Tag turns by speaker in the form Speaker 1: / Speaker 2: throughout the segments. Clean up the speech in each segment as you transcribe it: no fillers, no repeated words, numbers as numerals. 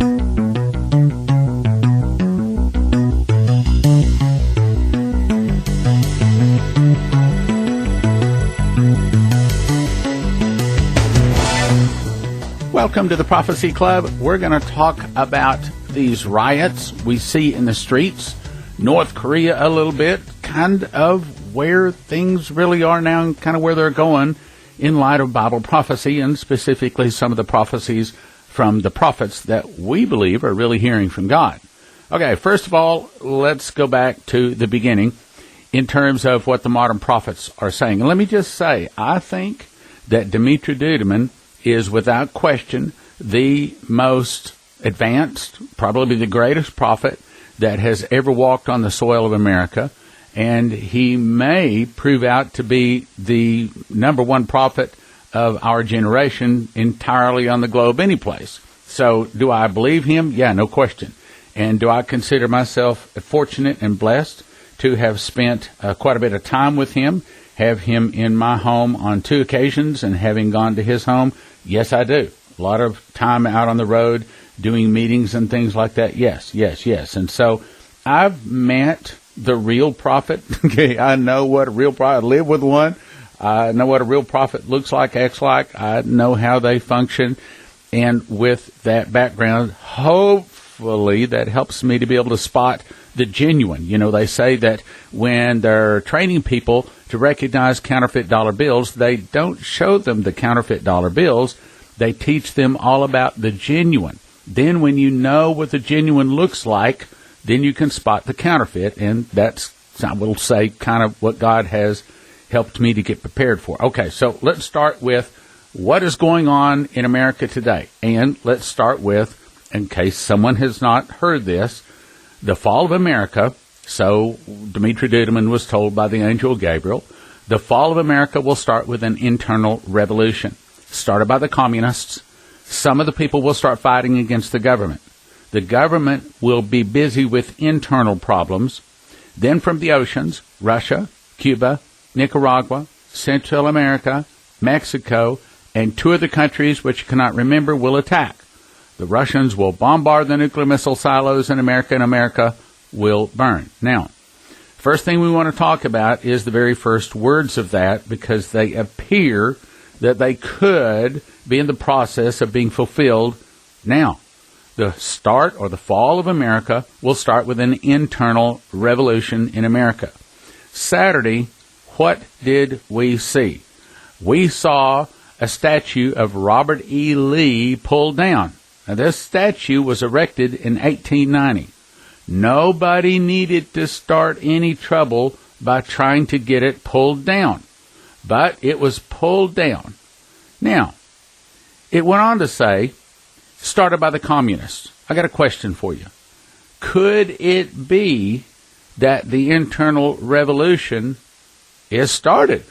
Speaker 1: Welcome to the Prophecy Club. We're going to talk about these riots we see in the streets, North Korea a little bit, kind of where things really are now and kind of where they're going in light of Bible prophecy, and specifically some of the prophecies from the prophets that we believe are really hearing from God. Okay, first of all, let's go back to the beginning in terms of what the modern prophets are saying. And let me just say, I think that Dimitri Duduman is without question the most advanced, probably the greatest prophet that has ever walked on the soil of America, and he may prove out to be the number one prophet of our generation entirely on the globe anyplace. So do I believe him? Yeah, no question. And do I consider myself fortunate and blessed to have spent quite a bit of time with him, have him in my home on 2 occasions, and having gone to his home? Yes, I do. A lot of time out on the road doing meetings and things like that. Yes. And so I've met the real prophet. Okay, I know what a real prophet, I live with one. I know what a real prophet looks like, acts like. I know how they function. And with that background, hopefully that helps me to be able to spot the genuine. You know, they say that when they're training people to recognize counterfeit dollar bills, they don't show them the counterfeit dollar bills. They teach them all about the genuine. Then when you know what the genuine looks like, then you can spot the counterfeit. And that's, I will say, kind of what God has helped me to get prepared for. Okay, so let's start with what is going on in America today. And let's start with, in case someone has not heard this, the fall of America. So Dimitri Duduman was told by the angel Gabriel, the fall of America will start with an internal revolution, started by the communists. Some of the people will start fighting against the government. The government will be busy with internal problems. Then from the oceans, Russia, Cuba, Nicaragua, Central America, Mexico, and 2 other countries which you cannot remember will attack. The Russians will bombard the nuclear missile silos in America, and America will burn. Now, first thing we want to talk about is the very first words of that, because they appear that they could be in the process of being fulfilled now. The start or the fall of America will start with an internal revolution in America. Saturday, what did we see? We saw a statue of Robert E. Lee pulled down. Now, this statue was erected in 1890. Nobody needed to start any trouble by trying to get it pulled down, but it was pulled down. Now, it went on to say, started by the communists. I got a question for you. Could it be that the internal revolution is started?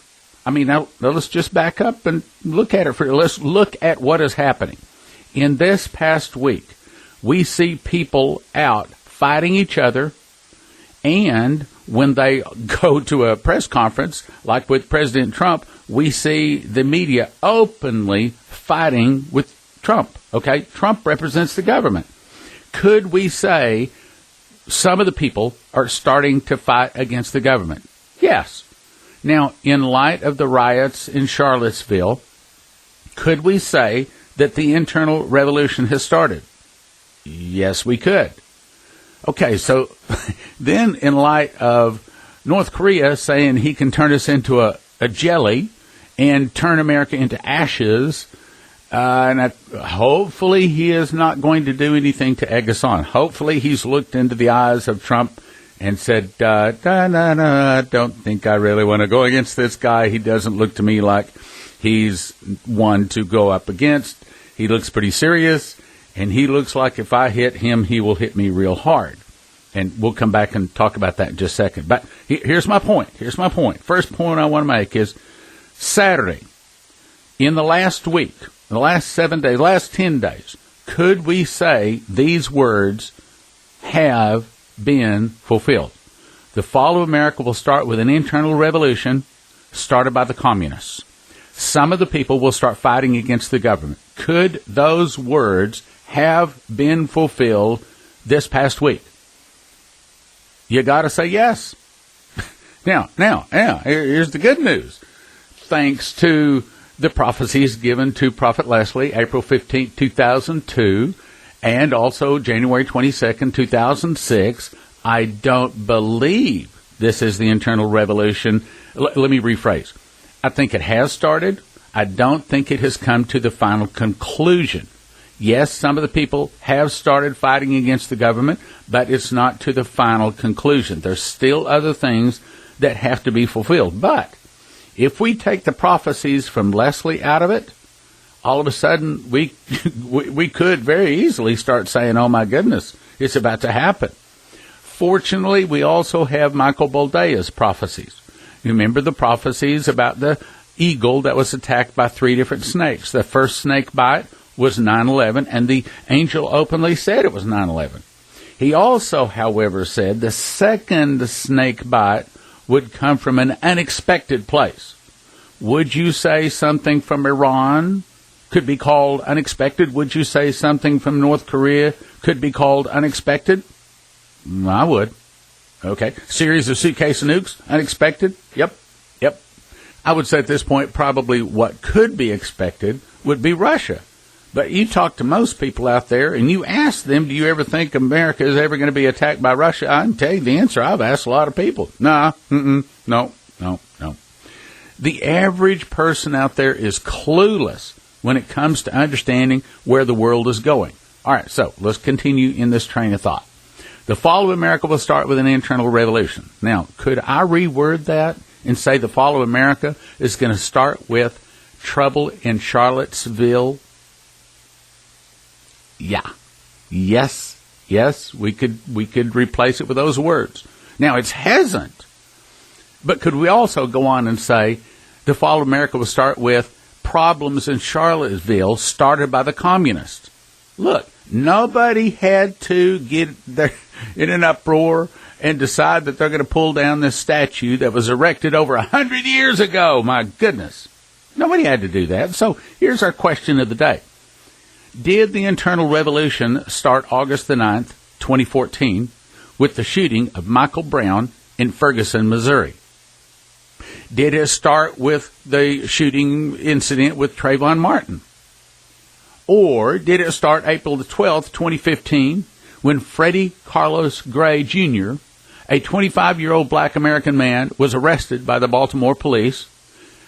Speaker 1: I mean, now let's just back up and look at it. Let's look at what is happening. In this past week, we see people out fighting each other, and when they go to a press conference, like with President Trump, we see the media openly fighting with Trump. Okay, Trump represents the government. Could we say some of the people are starting to fight against the government? Yes. Now, in light of the riots in Charlottesville, could we say that the internal revolution has started? Yes, we could. Okay, so then in light of North Korea saying he can turn us into a jelly and turn America into ashes, hopefully he is not going to do anything to egg us on. Hopefully he's looked into the eyes of Trump and said, I don't think I really want to go against this guy. He doesn't look to me like he's one to go up against. He looks pretty serious. And he looks like if I hit him, he will hit me real hard. And we'll come back and talk about that in just a second. But here's my point. First point I want to make is Saturday, in the last week, the last 7 days, last 10 days, could we say these words have been fulfilled? The fall of America will start with an internal revolution started by the communists. Some of the people will start fighting against the government. Could those words have been fulfilled this past week? You got to say yes. Now, here's the good news. Thanks to the prophecies given to Prophet Leslie, April 15, 2002, and also January 22nd, 2006, I don't believe this is the internal revolution. Let me rephrase. I think it has started. I don't think it has come to the final conclusion. Yes, some of the people have started fighting against the government, but it's not to the final conclusion. There's still other things that have to be fulfilled. But if we take the prophecies from Leslie out of it, all of a sudden we could very easily start saying, oh my goodness, it's about to happen. Fortunately, we also have Michael Boldea's prophecies. You remember the prophecies about the eagle that was attacked by 3 different snakes. The first snake bite was 9/11, and the angel openly said it was 9/11. He also, however, said the second snake bite would come from an unexpected place. Would you say something from Iran could be called unexpected? Would you say something from North Korea could be called unexpected? I would. Okay. Series of suitcase nukes, unexpected? Yep. I would say at this point probably what could be expected would be Russia. But you talk to most people out there and you ask them, do you ever think America is ever going to be attacked by Russia? I can tell you the answer. I've asked a lot of people. No. The average person out there is clueless when it comes to understanding where the world is going. All right, so let's continue in this train of thought. The fall of America will start with an internal revolution. Now, could I reword that and say the fall of America is going to start with trouble in Charlottesville? Yeah. Yes, we could replace it with those words. Now, it hasn't. But could we also go on and say the fall of America will start with problems in Charlottesville started by the communists? Look, nobody had to get in an uproar and decide that they're going to pull down this statue that was erected over 100 years ago. My goodness. Nobody had to do that. So here's our question of the day. Did the internal revolution start August the 9th, 2014, with the shooting of Michael Brown in Ferguson, Missouri? Did it start with the shooting incident with Trayvon Martin? Or did it start April the 12th, 2015, when Freddie Carlos Gray Jr., a 25-year-old black American man, was arrested by the Baltimore police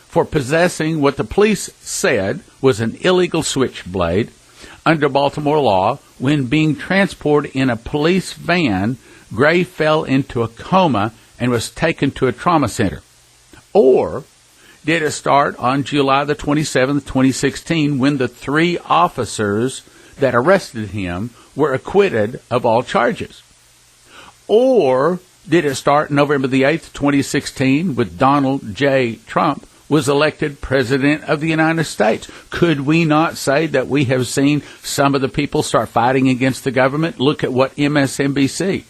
Speaker 1: for possessing what the police said was an illegal switchblade under Baltimore law? When being transported in a police van, Gray fell into a coma and was taken to a trauma center. Or did it start on July the 27th, 2016, when the 3 officers that arrested him were acquitted of all charges? Or did it start November the 8th, 2016, with Donald J. Trump was elected President of the United States? Could we not say that we have seen some of the people start fighting against the government? Look at what MSNBC,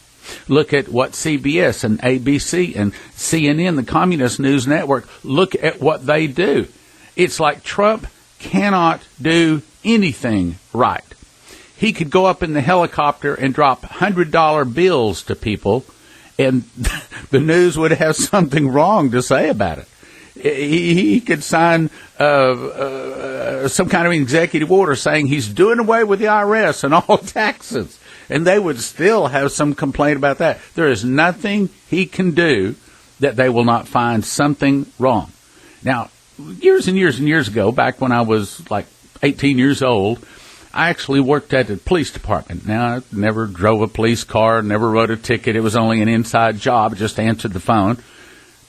Speaker 1: look at what CBS and ABC and CNN, the Communist News Network, look at what they do. It's like Trump cannot do anything right. He could go up in the helicopter and drop $100 bills to people, and the news would have something wrong to say about it. He could sign some kind of executive order saying he's doing away with the IRS and all taxes, and they would still have some complaint about that. There is nothing he can do that they will not find something wrong. Now, years and years and years ago, back when I was like 18 years old, I actually worked at the police department. Now, I never drove a police car, never wrote a ticket. It was only an inside job, just answered the phone.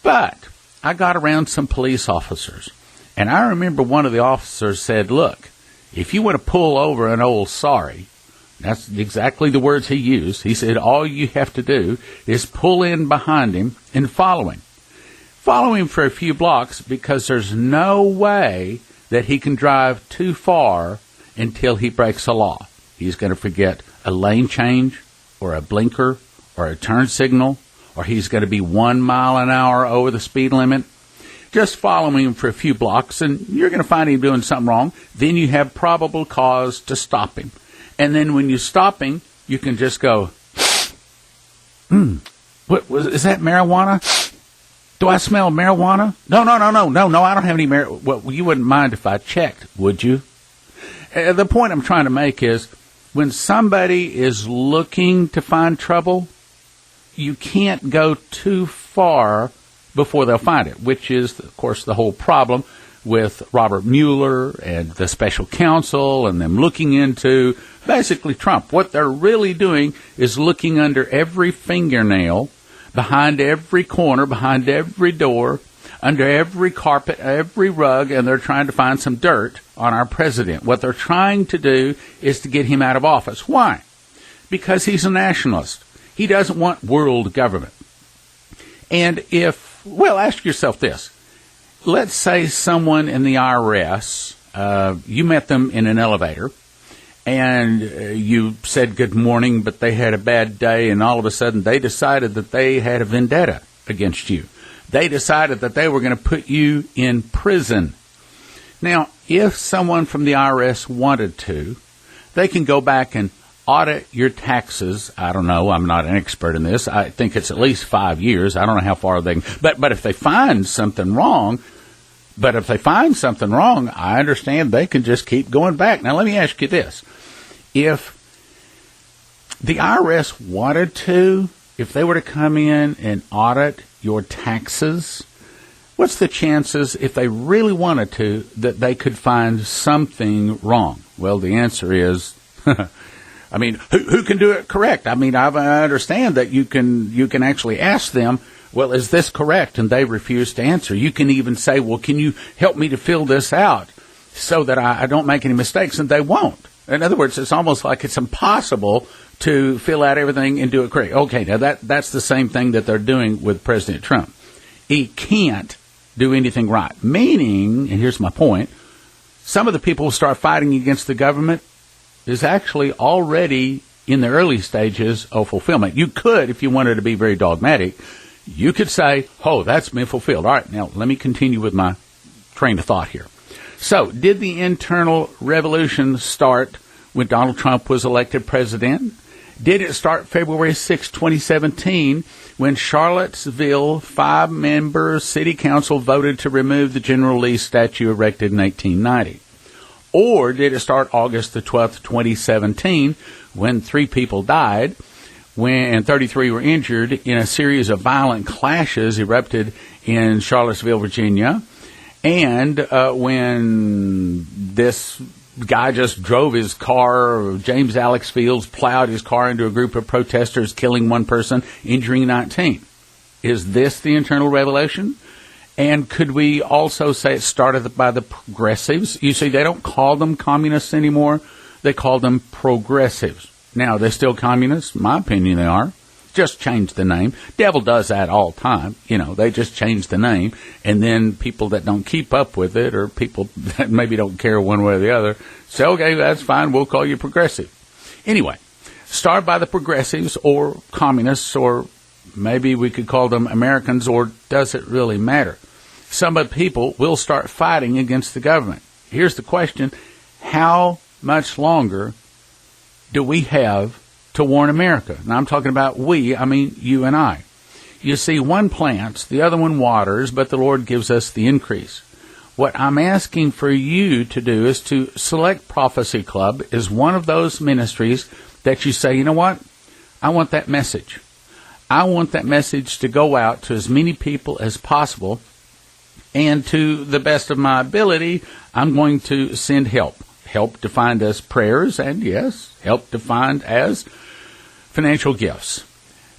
Speaker 1: But I got around some police officers, and I remember one of the officers said, look, if you want to pull over an old sorry, that's exactly the words he used. He said, all you have to do is pull in behind him and follow him. Follow him for a few blocks, because there's no way that he can drive too far until he breaks a law. He's going to forget a lane change or a blinker or a turn signal, or he's going to be 1 mile an hour over the speed limit. Just follow him for a few blocks, and you're going to find him doing something wrong. Then you have probable cause to stop him. And then when you're stopping, you can just go, is that marijuana? Do I smell marijuana? No, I don't have any marijuana. Well, you wouldn't mind if I checked, would you? The point I'm trying to make is, when somebody is looking to find trouble, you can't go too far before they'll find it, which is, of course, the whole problem with Robert Mueller and the special counsel and them looking into basically Trump. What they're really doing is looking under every fingernail, behind every corner, behind every door, under every carpet, every rug, and they're trying to find some dirt on our president. What they're trying to do is to get him out of office. Why? Because he's a nationalist. He doesn't want world government. And ask yourself this. Let's say someone in the IRS, you met them in an elevator, and you said good morning, but they had a bad day, and all of a sudden they decided that they had a vendetta against you. They decided that they were going to put you in prison. Now, if someone from the IRS wanted to, they can go back and audit your taxes. I don't know. I'm not an expert in this. I think it's at least 5 years. I don't know how far they can. But if they find something wrong, I understand they can just keep going back. Now, let me ask you this. If the IRS wanted to, if they were to come in and audit your taxes, what's the chances, if they really wanted to, that they could find something wrong? Well, the answer is, I mean, who can do it correct? I mean, I understand that you can actually ask them, well, is this correct? And they refuse to answer. You can even say, well, can you help me to fill this out so that I don't make any mistakes? And they won't. In other words, it's almost like it's impossible to fill out everything and do it correct. Okay, now that's the same thing that they're doing with President Trump. He can't do anything right. Meaning, and here's my point, some of the people who start fighting against the government is actually already in the early stages of fulfillment. You could, if you wanted to be very dogmatic, you could say, oh, that's been fulfilled. All right, now let me continue with my train of thought here. So, did the internal revolution start when Donald Trump was elected president? Did it start February 6, 2017, when Charlottesville 5-member city council voted to remove the General Lee statue erected in 1890? Or did it start August the 12th, 2017, when 3 people died and 33 were injured in a series of violent clashes erupted in Charlottesville, Virginia, and when this guy just drove his car, James Alex Fields plowed his car into a group of protesters, killing 1 person, injuring 19. Is this the internal revolution? And could we also say it started by the progressives? You see, they don't call them communists anymore. They call them progressives. Now, are they still communists? In my opinion, they are. Just change the name. Devil does that all the time. You know, they just change the name. And then people that don't keep up with it, or people that maybe don't care one way or the other, say, okay, that's fine, we'll call you progressive. Anyway, start by the progressives or communists, or maybe we could call them Americans, or does it really matter? Some of the people will start fighting against the government. Here's the question. How much longer do we have to warn America? Now, I'm talking about we, I mean you and I. You see, one plants, the other one waters, but the Lord gives us the increase. What I'm asking for you to do is to select Prophecy Club as one of those ministries that you say, you know what? I want that message. I want that message to go out to as many people as possible, and to the best of my ability, I'm going to send help. Help defined as prayers, and yes, help defined as financial gifts.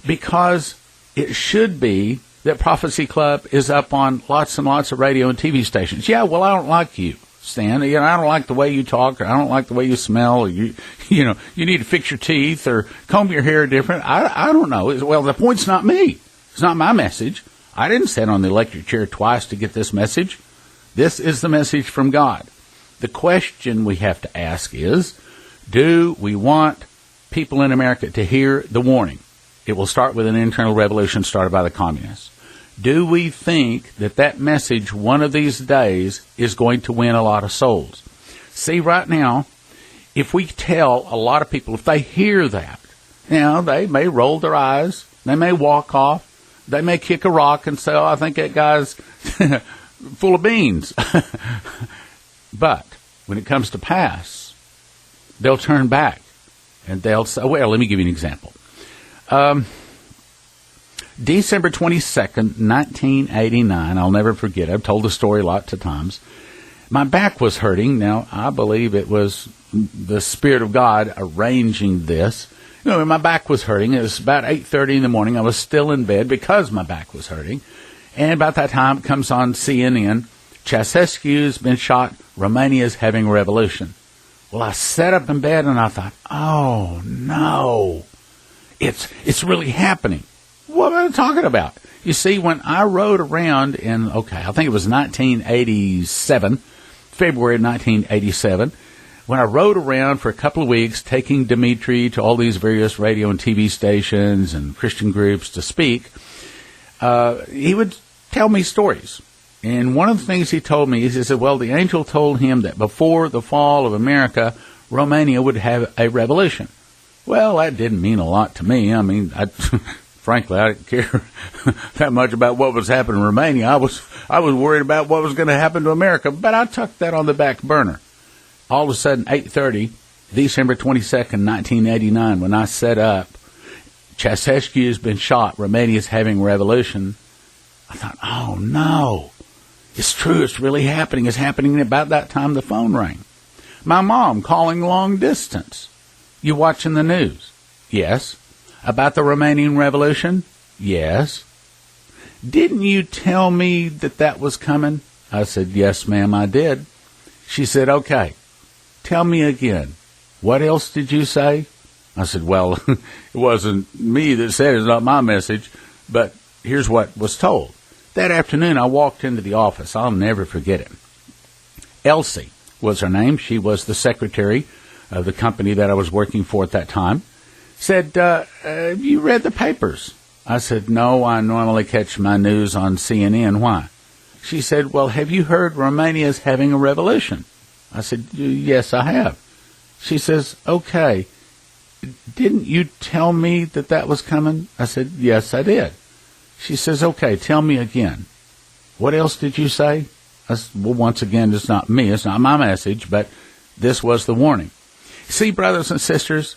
Speaker 1: Because it should be that Prophecy Club is up on lots and lots of radio and TV stations. Yeah, well, I don't like you, Stan. You know, I don't like the way you talk, or I don't like the way you smell, or you need to fix your teeth or comb your hair different. I don't know. Well, the point's not me. It's not my message. I didn't sit on the electric chair twice to get this message. This is the message from God. The question we have to ask is, do we want people in America to hear the warning? It will start with an internal revolution started by the communists. Do we think that that message one of these days is going to win a lot of souls? See, right now, if we tell a lot of people, if they hear that, they may roll their eyes, they may walk off, they may kick a rock and say, oh, I think that guy's full of beans. But when it comes to pass, they'll turn back and they'll say, well, let me give you an example. December 22nd, 1989, I'll never forget. I've told the story lots of times. My back was hurting. Now, I believe it was the Spirit of God arranging this. My back was hurting. It was about 8:30 in the morning. I was still in bed because my back was hurting. And about that time, it comes on CNN, Ceausescu's been shot, Romania's having a revolution. Well, I sat up in bed and I thought, oh, no, it's really happening. What am I talking about? You see, when I rode around I think it was 1987, February of 1987, when I rode around for a couple of weeks taking Dimitri to all these various radio and TV stations and Christian groups to speak, he would tell me stories. And one of the things he told me is, he said, well, the angel told him that before the fall of America, Romania would have a revolution. Well, that didn't mean a lot to me. I mean, frankly, I didn't care that much about what was happening in Romania. I was worried about what was going to happen to America, but I tucked that on the back burner. All of a sudden, 8:30, December 22nd, 1989, when I set up, Ceausescu has been shot, Romania's having a revolution, I thought, oh, no, it's true, it's really happening. It's happening. About that time, the phone rang. My mom calling long distance. You watching the news? Yes. About the Romanian Revolution? Yes. Didn't you tell me that was coming? I said, yes, ma'am, I did. She said, okay, tell me again. What else did you say? I said, well, it wasn't me that said it. It's not my message, but here's what was told. That afternoon, I walked into the office. I'll never forget it. Elsie was her name. She was the secretary of the company that I was working for at that time. Said, have you read the papers? I said, no, I normally catch my news on CNN. Why? She said, well, have you heard Romania's having a revolution? I said, yes, I have. She says, okay, didn't you tell me that was coming? I said, yes, I did. She says, okay, tell me again. What else did you say? I said, well, once again, it's not me. It's not my message, but this was the warning. See, brothers and sisters,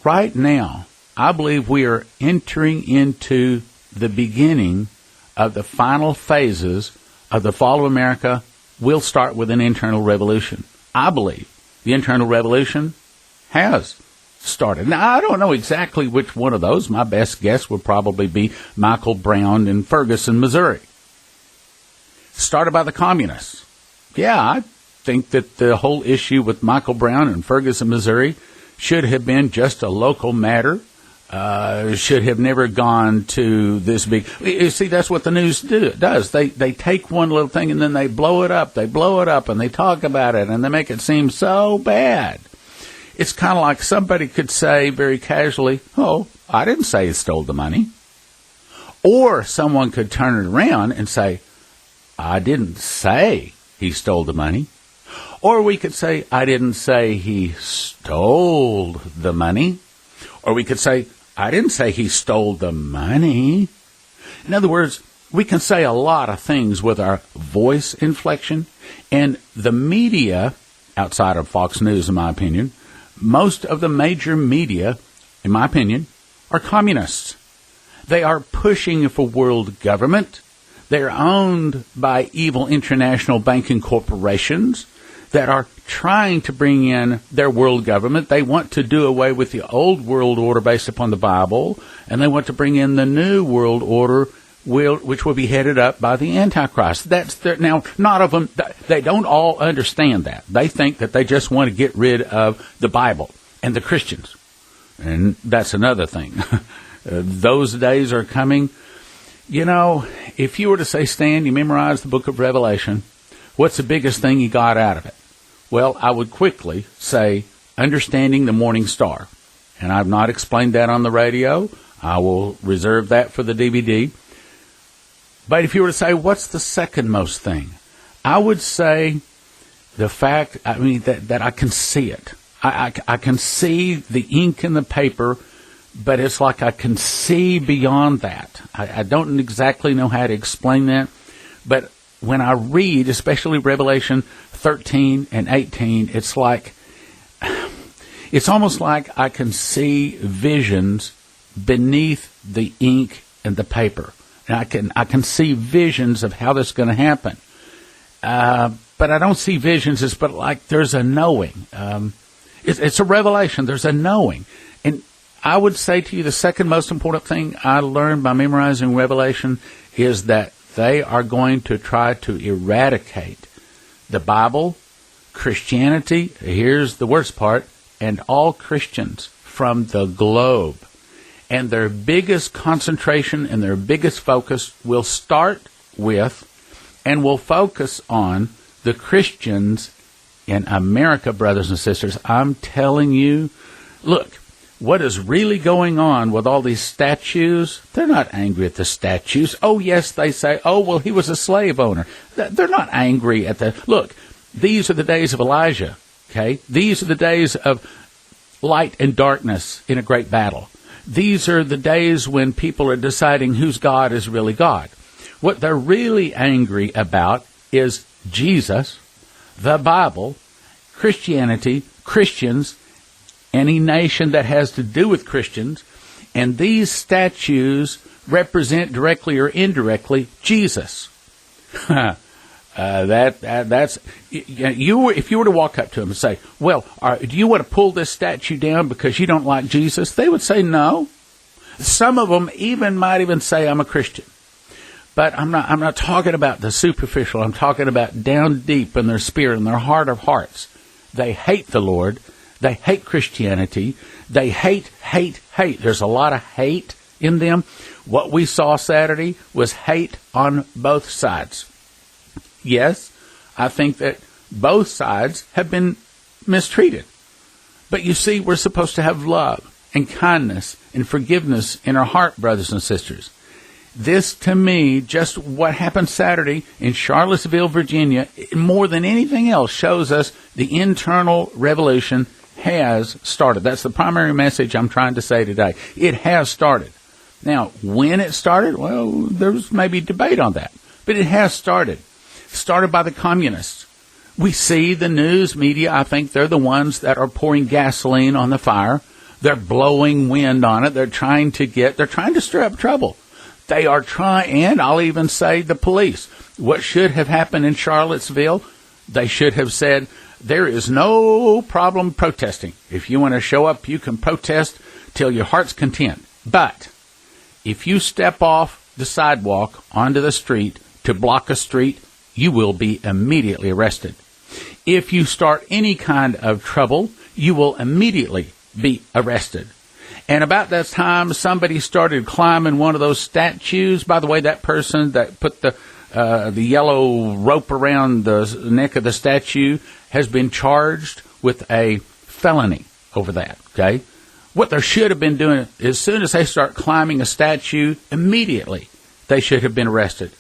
Speaker 1: right now, I believe we are entering into the beginning of the final phases of the fall of America. Will start with an internal revolution. I believe the internal revolution has started. Now, I don't know exactly which one of those. My best guess would probably be Michael Brown in Ferguson, Missouri. Started by the communists. Yeah, I think that the whole issue with Michael Brown in Ferguson, Missouri should have been just a local matter. Should have never gone to this big. You see, that's what the news does. They take one little thing and then they blow it up. They blow it up and they talk about it and they make it seem so bad. It's kind of like somebody could say very casually, oh, I didn't say he stole the money. Or someone could turn it around and say, I didn't say he stole the money. Or we could say, I didn't say he stole the money. Or we could say, I didn't say he stole the money. In other words, we can say a lot of things with our voice inflection. And the media, outside of Fox News, in my opinion, most of the major media, in my opinion, are communists. They are pushing for world government. They are owned by evil international banking corporations that are trying to bring in their world government. They want to do away with the old world order based upon the Bible, and they want to bring in the new world order, which will be headed up by the Antichrist. Now, not of them, they don't all understand that. They think that they just want to get rid of the Bible and the Christians. And that's another thing. Those days are coming. You know, if you were to say, Stan, you memorized the book of Revelation, what's the biggest thing you got out of it? Well, I would quickly say, understanding the morning star. And I've not explained that on the radio. I will reserve that for the DVD. But if you were to say, what's the second most thing? I would say the fact, that I can see it. I can see the ink in the paper, but it's like I can see beyond that. I don't exactly know how to explain that, but when I read, especially Revelation 13 and 18, it's almost like I can see visions beneath the ink and the paper. And I can see visions of how this is going to happen. But I don't see visions, but like there's a knowing. It's a revelation. There's a knowing. And I would say to you the second most important thing I learned by memorizing Revelation is that they are going to try to eradicate the Bible, Christianity, here's the worst part, and all Christians from the globe. And their biggest concentration and their biggest focus will start with and will focus on the Christians in America, brothers and sisters. I'm telling you, look, what is really going on with all these statues? They're not angry at the statues. Oh, yes, they say, oh, well, he was a slave owner. They're not angry at the... Look, these are the days of Elijah, okay? These are the days of light and darkness in a great battle. These are the days when people are deciding whose God is really God. What they're really angry about is Jesus, the Bible, Christianity, Christians, any nation that has to do with Christians, and these statues represent directly or indirectly Jesus. That's you. If you were to walk up to them and say, "Well, do you want to pull this statue down because you don't like Jesus?" They would say no. Some of them might even say, "I'm a Christian." But I'm not talking about the superficial. I'm talking about down deep in their spirit, in their heart of hearts. They hate the Lord. They hate Christianity. They hate. There's a lot of hate in them. What we saw Saturday was hate on both sides. Yes, I think that both sides have been mistreated. But you see, we're supposed to have love and kindness and forgiveness in our heart, brothers and sisters. This, to me, just what happened Saturday in Charlottesville, Virginia, more than anything else, shows us the internal revolution has started. That's the primary message I'm trying to say today. It has started. Now, when it started, well, there's maybe debate on that. But it has started. Started by the communists. We see the news media, I think they're the ones that are pouring gasoline on the fire. They're blowing wind on it. They're trying to stir up trouble. They are trying, and I'll even say the police. What should have happened in Charlottesville, they should have said, there is no problem protesting. If you want to show up, you can protest till your heart's content. But if you step off the sidewalk onto the street to block a street, you will be immediately arrested. If you start any kind of trouble, you will immediately be arrested. And about that time, somebody started climbing one of those statues. By the way, that person that put the yellow rope around the neck of the statue has been charged with a felony over that, okay? What they should have been doing, as soon as they start climbing a statue, immediately they should have been arrested.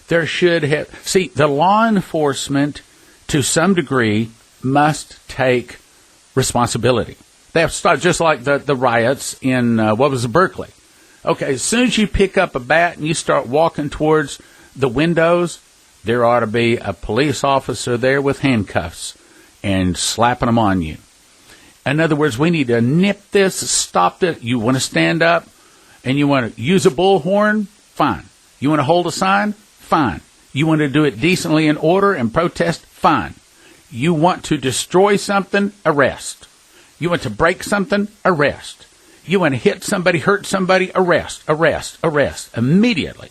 Speaker 1: There should have... See, the law enforcement, to some degree, must take responsibility. They have to start, just like the riots in, Berkeley. Okay, as soon as you pick up a bat and you start walking towards the windows, there ought to be a police officer there with handcuffs and slapping them on you. In other words, we need to nip this, stop it. You want to stand up and you want to use a bullhorn? Fine. You want to hold a sign? Fine. You want to do it decently in order and protest? Fine. You want to destroy something? Arrest. You want to break something? Arrest. You want to hit somebody, hurt somebody? Arrest. Immediately.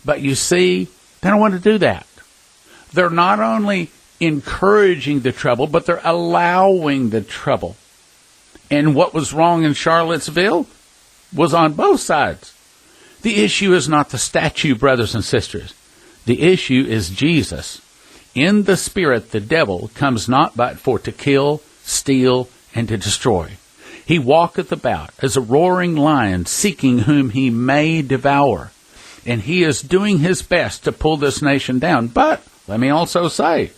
Speaker 1: But you see, they don't want to do that. They're not only encouraging the trouble, but they're allowing the trouble. And what was wrong in Charlottesville was on both sides. The issue is not the statue, brothers and sisters. The issue is Jesus. In the spirit, the devil comes not but for to kill, steal, and to destroy. He walketh about as a roaring lion, seeking whom he may devour. And he is doing his best to pull this nation down. But, let me also say,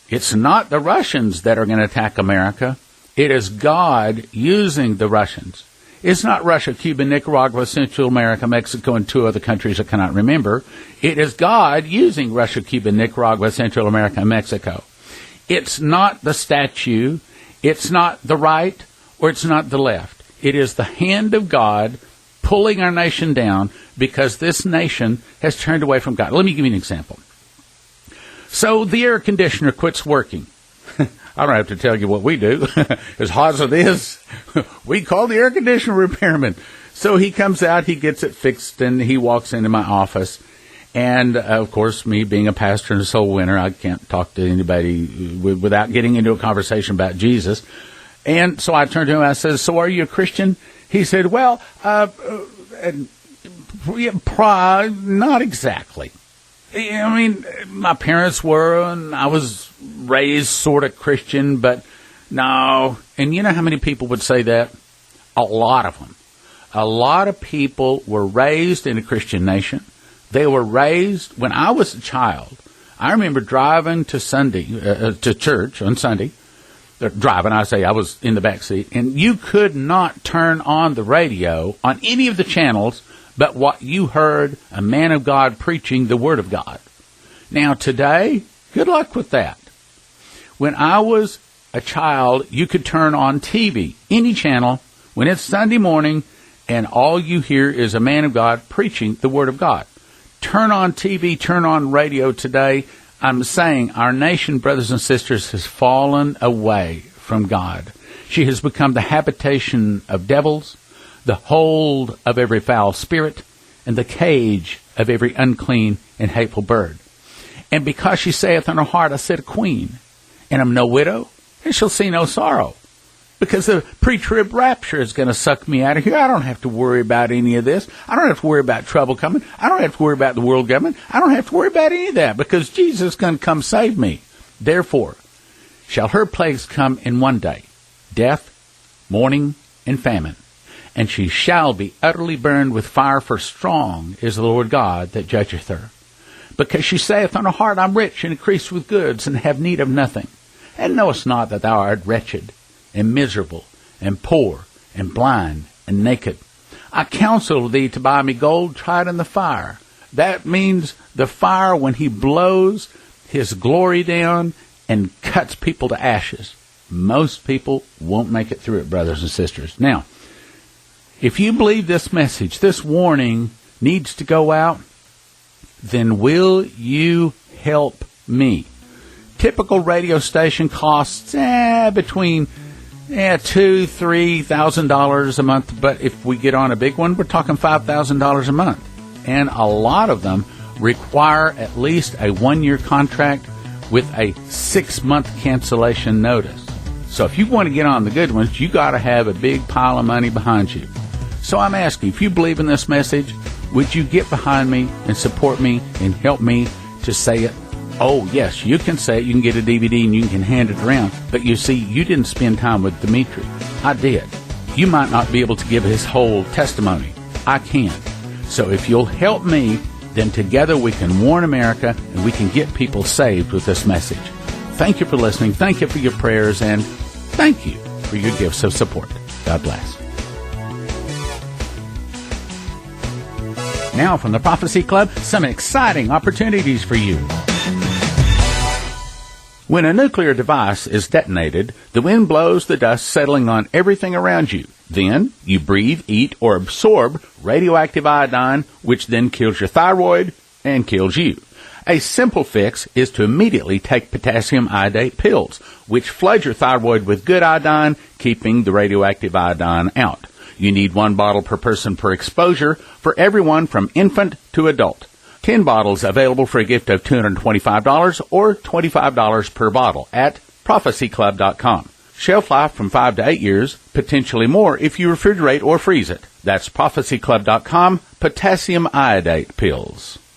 Speaker 1: It's not the Russians that are going to attack America. It is God using the Russians. It's not Russia, Cuba, Nicaragua, Central America, Mexico, and 2 other countries I cannot remember. It is God using Russia, Cuba, Nicaragua, Central America, and Mexico. It's not the statue. It's not the right, or it's not the left. It is the hand of God pulling our nation down because this nation has turned away from God. Let me give you an example. So the air conditioner quits working. I don't have to tell you what we do. As hot as it is, we call the air conditioner repairman. So he comes out, he gets it fixed, and he walks into my office. And, of course, me being a pastor and a soul winner, I can't talk to anybody without getting into a conversation about Jesus. And so I turned to him and I said, so are you a Christian? He said, well, not exactly. I mean, my parents were, and I was raised sort of Christian, but no. And you know how many people would say that? A lot of them. A lot of people were raised in a Christian nation. They were raised, when I was a child, I remember driving to to church on Sunday. Driving, I was in the back seat, and you could not turn on the radio on any of the channels but what you heard a man of God preaching the Word of God. Now today, good luck with that. When I was a child, you could turn on TV, any channel, when it's Sunday morning, and all you hear is a man of God preaching the Word of God. Turn on TV, turn on radio today. I'm saying our nation, brothers and sisters, has fallen away from God. She has become the habitation of devils, the hold of every foul spirit, and the cage of every unclean and hateful bird. And because she saith in her heart, I sit a queen, and am no widow, and shall see no sorrow. Because the pre-trib rapture is going to suck me out of here. I don't have to worry about any of this. I don't have to worry about trouble coming. I don't have to worry about the world government. I don't have to worry about any of that because Jesus is going to come save me. Therefore, shall her plagues come in one day, death, mourning, and famine. And she shall be utterly burned with fire, for strong is the Lord God that judgeth her. Because she saith on her heart, I'm rich and increased with goods, and have need of nothing. And knowest not that thou art wretched, and miserable, and poor, and blind, and naked. I counsel thee to buy me gold tried in the fire. That means the fire when he blows his glory down and cuts people to ashes. Most people won't make it through it, brothers and sisters. Now, if you believe this message, this warning needs to go out, then will you help me? Typical radio station costs between $2,000-$3,000 a month, but if we get on a big one, we're talking $5,000 a month. And a lot of them require at least a 1-year contract with a 6-month cancellation notice. So if you want to get on the good ones, you got to have a big pile of money behind you. So I'm asking, if you believe in this message, would you get behind me and support me and help me to say it? Oh, yes, you can say it. You can get a DVD and you can hand it around. But you see, you didn't spend time with Dimitri. I did. You might not be able to give his whole testimony. I can. So if you'll help me, then together we can warn America and we can get people saved with this message. Thank you for listening. Thank you for your prayers. And thank you for your gifts of support. God bless. Now from the Prophecy Club, some exciting opportunities for you. When a nuclear device is detonated, the wind blows the dust settling on everything around you. Then you breathe, eat, or absorb radioactive iodine, which then kills your thyroid and kills you. A simple fix is to immediately take potassium iodate pills, which flood your thyroid with good iodine, keeping the radioactive iodine out. You need 1 bottle per person per exposure for everyone from infant to adult. 10 bottles available for a gift of $225 or $25 per bottle at prophecyclub.com. Shelf life from 5 to 8 years, potentially more if you refrigerate or freeze it. That's prophecyclub.com, potassium iodate pills.